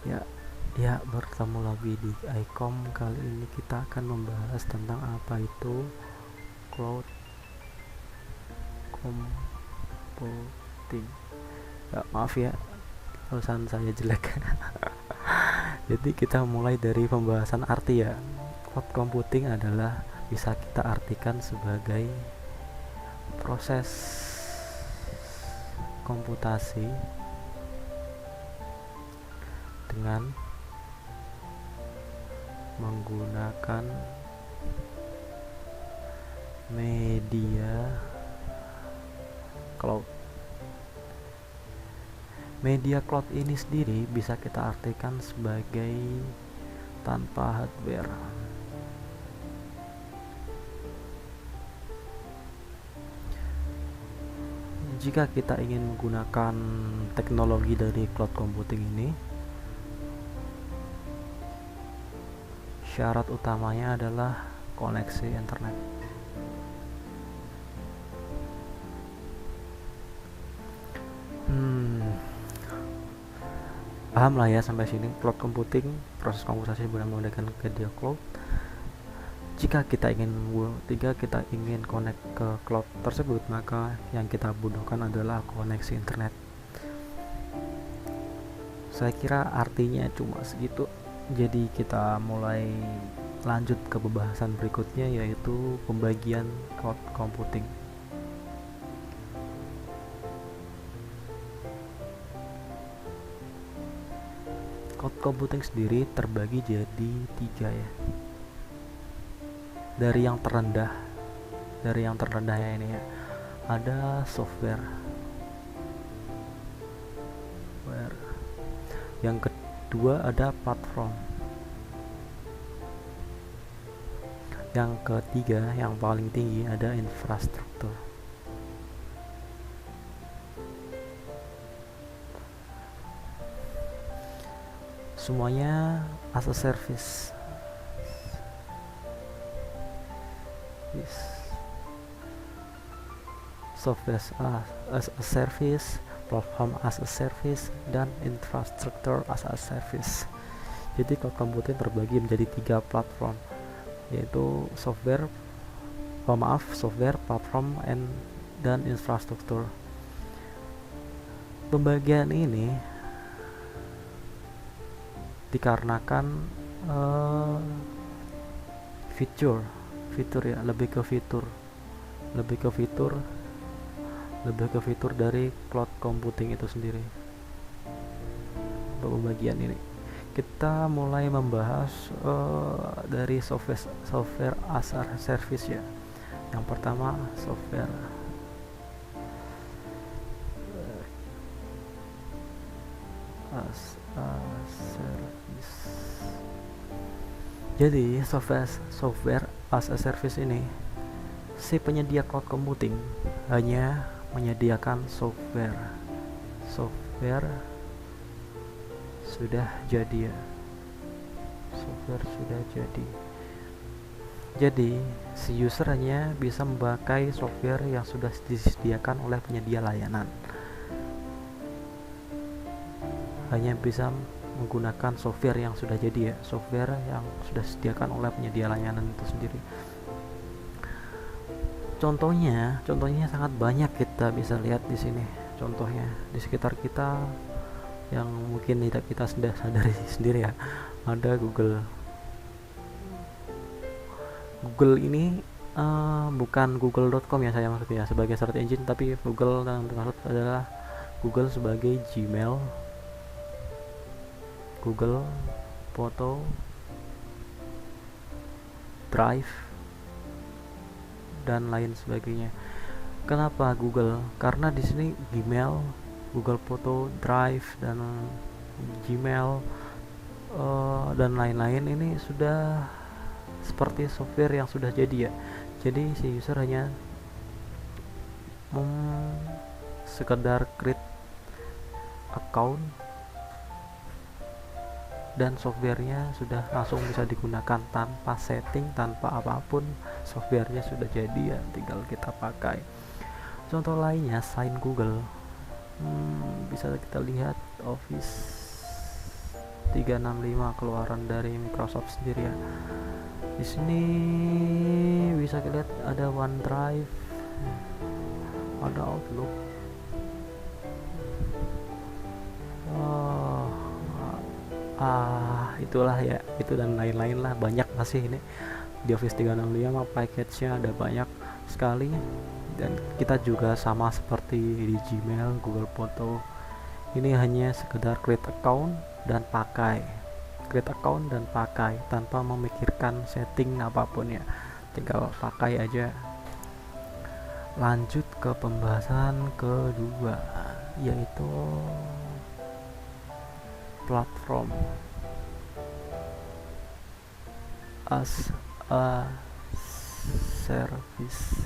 Ya, ya bertemu lagi di iCom. Kali ini kita akan membahas tentang apa itu cloud computing. Ya, maaf ya, tulisan saya jelek. Jadi kita mulai dari pembahasan arti ya. Cloud computing adalah bisa kita artikan sebagai proses komputasi dengan menggunakan media cloud. Media cloud ini sendiri bisa kita artikan sebagai tanpa hardware. Jika kita ingin menggunakan teknologi dari cloud computing ini, syarat utamanya adalah koneksi internet. Paham lah ya sampai sini. Cloud computing, proses komputasi menggunakan media cloud. Jika kita ingin connect ke cloud tersebut, maka yang kita butuhkan adalah koneksi internet. Saya kira artinya cuma segitu. Jadi kita mulai lanjut ke pembahasan berikutnya, yaitu pembagian cloud computing. Cloud computing sendiri terbagi jadi 3 ya. Dari yang terendah ya ini ya, ada software. Yang kedua ada platform. Yang ketiga, yang paling tinggi, ada infrastruktur. Semuanya as a service. Software as a service, platform as a service, dan infrastructure as a service. Jadi cloud computing terbagi menjadi 3 platform, yaitu software, platform, dan infrastruktur. Pembagian ini dikarenakan fitur ya, lebih ke fitur dari cloud computing itu sendiri. Untuk pembagian ini kita mulai membahas dari software as a service ya. Yang pertama, software as a service. Jadi software as a service ini, si penyedia cloud computing hanya menyediakan software sudah jadi ya. Jadi si user hanya bisa memakai software yang sudah disediakan oleh penyedia layanan. Hanya bisa menggunakan software yang sudah jadi ya, software yang sudah disediakan oleh penyedia layanan itu sendiri. Contohnya sangat banyak, kita bisa lihat di sini. Contohnya di sekitar kita yang mungkin tidak kita sadari sendiri ya, ada Google ini bukan google.com ya saya maksudnya sebagai search engine, tapi Google yang dimaksud adalah Google sebagai Gmail, Google Foto, Drive, dan lain sebagainya. Kenapa Google? Karena di sini Gmail, Google Foto, Drive, dan Gmail dan lain-lain ini sudah seperti software yang sudah jadi ya. Jadi si user hanya sekedar create account dan softwarenya sudah langsung bisa digunakan tanpa setting, tanpa apapun. Softwarenya sudah jadi ya, tinggal kita pakai. Contoh lainnya selain Google, bisa kita lihat Office 365 keluaran dari Microsoft sendiri ya. Di sini bisa lihat ada OneDrive, ada Outlook, itulah ya, itu dan lain-lain lah, banyak masih ini di Office 365 package-nya ada banyak sekali. Dan kita juga sama seperti di Gmail, Google Photo, ini hanya sekedar create account dan pakai tanpa memikirkan setting apapun ya, tinggal pakai aja. Lanjut ke pembahasan kedua, yaitu platform as a service.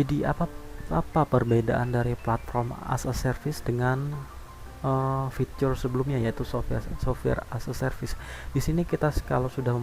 Jadi apa perbedaan dari platform as a service dengan fitur sebelumnya, yaitu software as a service? Di sini kita kalau sudah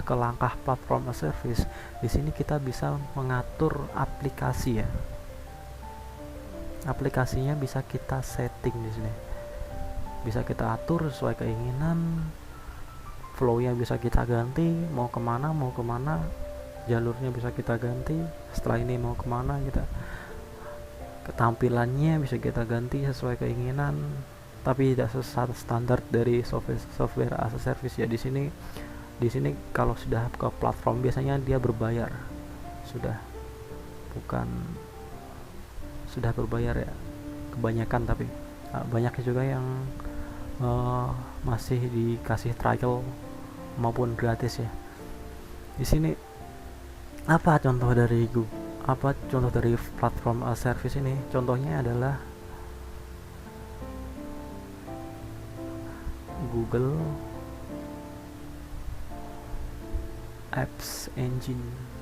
ke langkah platform as a service, di sini kita bisa mengatur aplikasi ya. Aplikasinya bisa kita setting di sini. Bisa kita atur sesuai keinginan. Flow-nya bisa kita ganti, mau kemana, jalurnya bisa kita ganti. Setelah ini mau kemana, kita ketampilannya bisa kita ganti sesuai keinginan, tapi tidak standar dari software as a service ya. Di sini kalau sudah ke platform biasanya dia berbayar, sudah berbayar ya kebanyakan, tapi banyak juga yang masih dikasih trial maupun gratis ya. Di sini apa contoh dari platform as service ini? Contohnya adalah Google Apps Engine.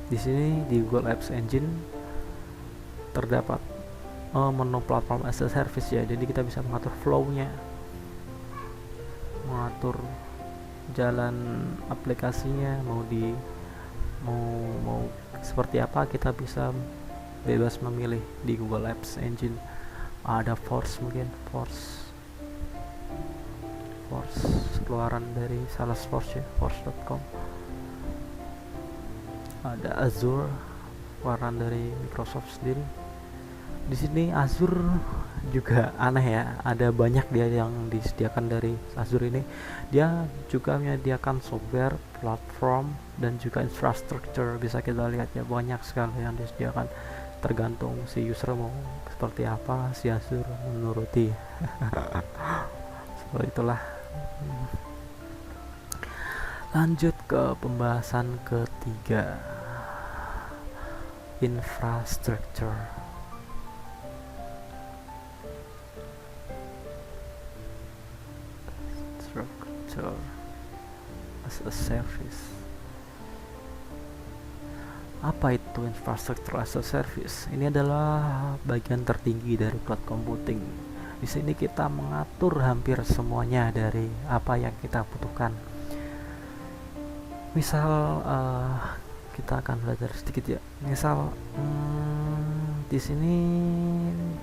Di sini di Google Apps Engine terdapat menu platform as a service ya. Jadi kita bisa mengatur flow-nya, mengatur jalan aplikasinya, mau seperti apa, kita bisa bebas memilih di Google Apps Engine. Ada Force keluaran dari Salesforce ya, force.com. Ada Azure keluaran dari Microsoft sendiri. Di sini Azure juga aneh ya, ada banyak dia yang disediakan dari Azure ini. Dia juga menyediakan software, platform, dan juga infrastruktur. Bisa kita lihat ya, banyak sekali yang disediakan, tergantung si user mau seperti apa, si Azure menuruti. Seperti itulah. Lanjut ke pembahasan ketiga, infrastruktur. As a service. Apa itu infrastructure as a service? Ini adalah bagian tertinggi dari cloud computing. Di sini kita mengatur hampir semuanya dari apa yang kita butuhkan. Misal kita akan belajar sedikit ya. Misal di sini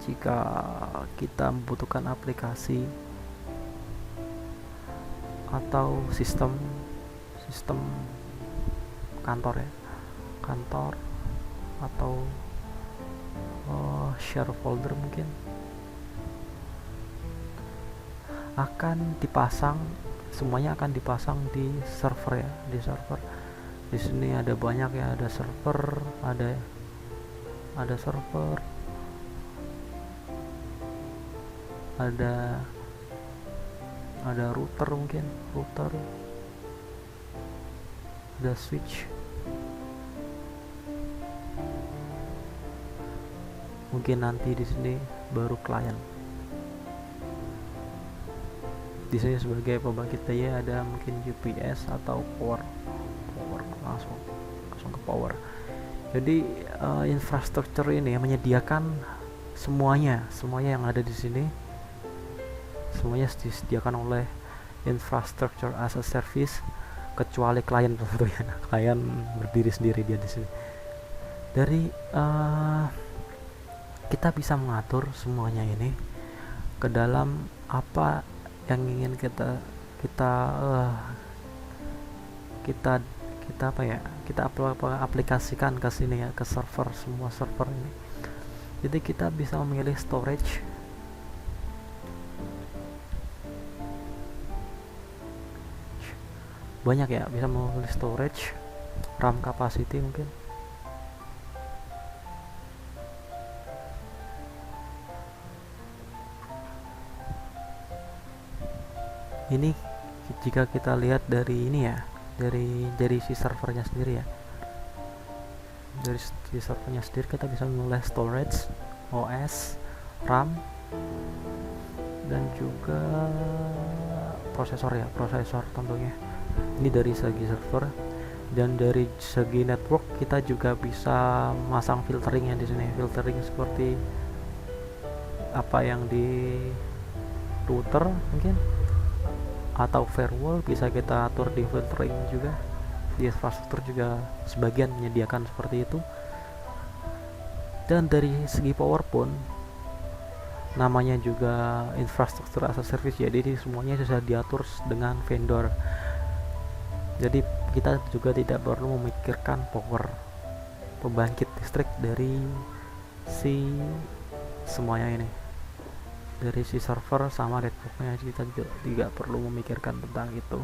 jika kita membutuhkan aplikasi atau sistem kantor ya, atau share folder mungkin semuanya akan dipasang di server ya, di server. Di sini ada banyak ya, ada server, ada router, ada switch, mungkin nanti di sini baru klien. Di sini sebagai pembangkit daya ada mungkin UPS atau power langsung ke power. Jadi infrastruktur ini menyediakan semuanya yang ada di sini, semuanya disediakan oleh infrastructure as a service. kecuali klien tentunya. Klien berdiri sendiri dia di sini. Dari kita bisa mengatur semuanya ini ke dalam apa yang ingin kita kita uh, kita kita apa ya kita aplikasikan ke sini ya, ke server, semua server ini. Jadi kita bisa memilih storage, banyak ya, bisa memilih storage, RAM capacity mungkin. Ini jika kita lihat dari ini ya, dari si servernya sendiri ya, dari si servernya sendiri kita bisa memilih storage, OS, RAM, dan juga prosesor ya, prosesor tentunya. Ini dari segi server. Dan dari segi network kita juga bisa masang filteringnya di sini, filtering seperti apa yang di router mungkin, atau firewall bisa kita atur di filtering juga. Di infrastruktur juga sebagian menyediakan seperti itu. Dan dari segi power pun, namanya juga infrastruktur as a service, jadi semuanya sudah diatur dengan vendor. Jadi kita juga tidak perlu memikirkan power, pembangkit listrik dari si semuanya ini, dari si server sama networknya. Kita juga tidak perlu memikirkan tentang itu.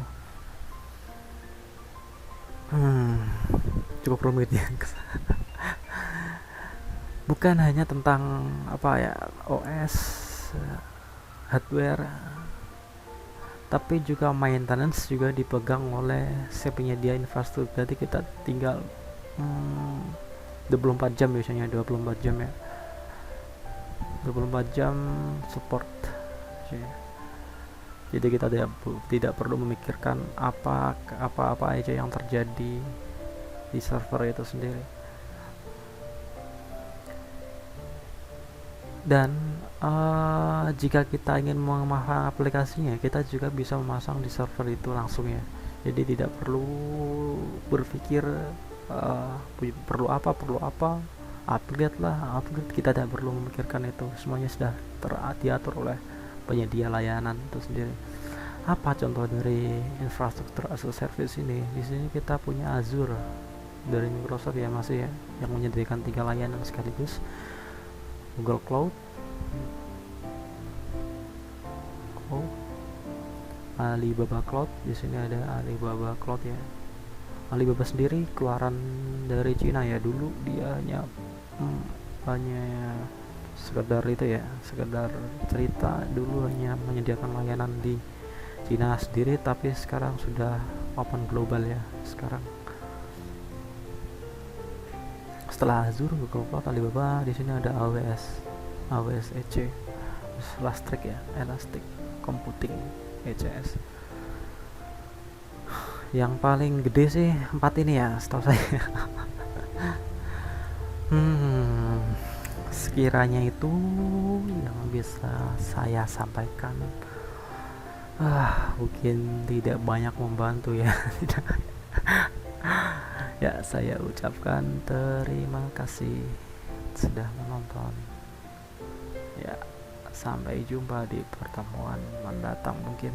Cukup rumit ya. Bukan hanya tentang apa ya, OS, hardware, tapi juga maintenance juga dipegang oleh si penyedia infrastruktur. Jadi kita tinggal 24 jam biasanya, 24 jam ya, 24 jam support. Jadi kita tidak perlu memikirkan apa aja yang terjadi di server itu sendiri. Dan jika kita ingin memasang aplikasinya, kita juga bisa memasang di server itu langsung ya. Jadi tidak perlu berpikir perlu apa, upgrade, kita tidak perlu memikirkan itu. Semuanya sudah diatur oleh penyedia layanan itu sendiri. Apa contoh dari infrastruktur as a service ini? Di sini kita punya Azure dari Microsoft ya, masih ya, yang menyediakan 3 layanan sekaligus. Google Cloud, Alibaba Cloud. Di sini ada Alibaba Cloud ya. Alibaba sendiri keluaran dari Cina ya. Dulu dia hanya sekedar itu ya, sekedar cerita, dulu hanya menyediakan layanan di Cina sendiri, tapi sekarang sudah open global ya. Sekarang setelah Azure, Google Cloud, Alibaba, di sini ada AWS EC, Elastic ya, Elastic Computing, ECS. Yang paling gede sih 4 ini ya, setahu saya. Sekiranya itu yang bisa saya sampaikan. Mungkin tidak banyak membantu ya. Ya, saya ucapkan terima kasih sudah menonton. Ya, sampai jumpa di pertemuan mendatang mungkin.